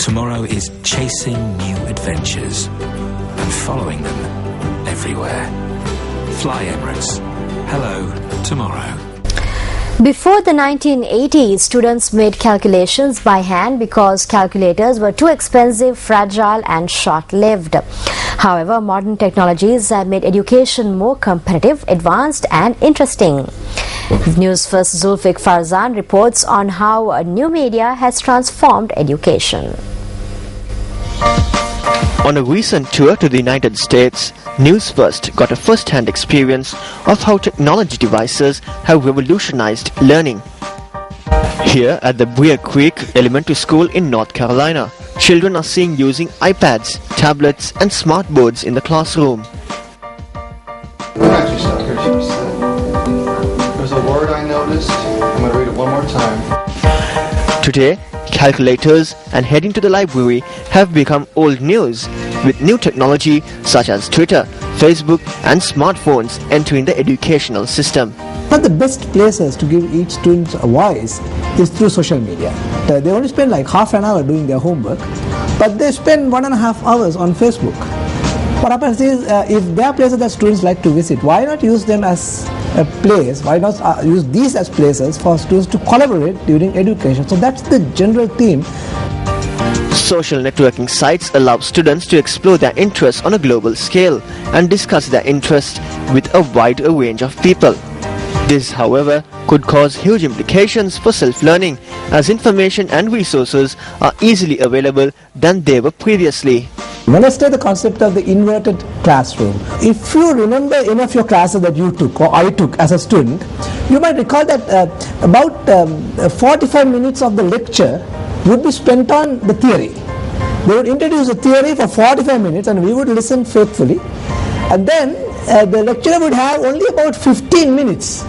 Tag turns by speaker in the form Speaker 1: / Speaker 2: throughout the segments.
Speaker 1: Tomorrow is chasing new adventures and following them everywhere. Fly Emirates. Hello, tomorrow.
Speaker 2: Before the 1980s, students made calculations by hand because calculators were too expensive, fragile and short-lived. However, modern technologies have made education more competitive, advanced and interesting. News First Zulfiq Farzan reports on how new media has transformed education.
Speaker 3: On a recent tour to the United States, News First got a first-hand experience of how technology devices have revolutionized learning. Here at the Brier Creek Elementary School in North Carolina, children are seen using iPads, tablets and smart boards in the classroom.
Speaker 4: There's a word I noticed. I'm going to read it one more time.
Speaker 3: Today, calculators and heading to the library have become old news, with new technology such as Twitter, Facebook and smartphones entering the educational system.
Speaker 5: One of the best places to give each student a voice is through social media. They only spend like half an hour doing their homework, but they spend 1.5 hours on Facebook. What happens is, if there are places that students like to visit, why not use them as a place? Why not use these as places for students to collaborate during education? So that's the general theme.
Speaker 3: Social networking sites allow students to explore their interests on a global scale and discuss their interests with a wide range of people. This, however, could cause huge implications for self-learning, as information and resources are easily available than they were previously.
Speaker 5: When I say the concept of the inverted classroom, if you remember any of your classes that you took or I took as a student, you might recall that about 45 minutes of the lecture would be spent on the theory. They would introduce a theory for 45 minutes and we would listen faithfully, and then the lecturer would have only about 15 minutes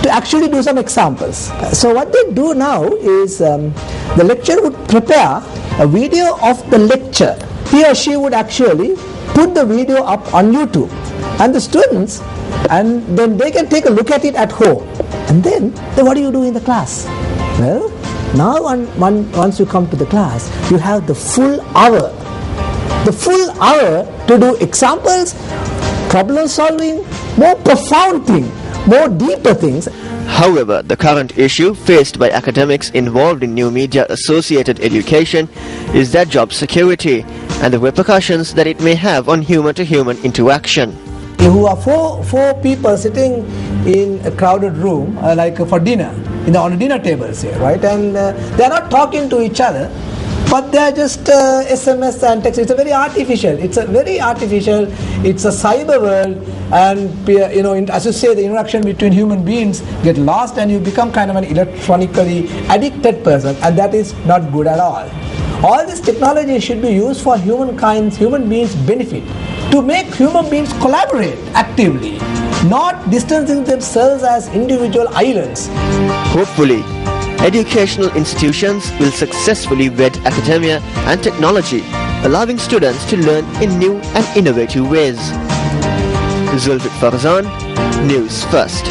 Speaker 5: to actually do some examples. So what they do now is the lecturer would prepare a video of the lecture. He or she would actually put the video up on YouTube, and the students, and then they can take a look at it at home. And then what do you do in the class? Well, now once you come to the class, you have the full hour to do examples, problem solving, more profound things, more deeper things.
Speaker 3: However, the current issue faced by academics involved in new media associated education is their job security and the repercussions that it may have on human-to-human interaction.
Speaker 5: Who are four people sitting in a crowded room, like for dinner, on a dinner table, say, right? And they are not talking to each other, but they are just SMS and text. It's a very artificial. It's a cyber world, and as you say, the interaction between human beings get lost, and you become kind of an electronically addicted person, and that is not good at all. All this technology should be used for human beings' benefit, to make human beings collaborate actively, not distancing themselves as individual islands.
Speaker 3: Hopefully, educational institutions will successfully wed academia and technology, allowing students to learn in new and innovative ways. Zulfiq Farzan, News First.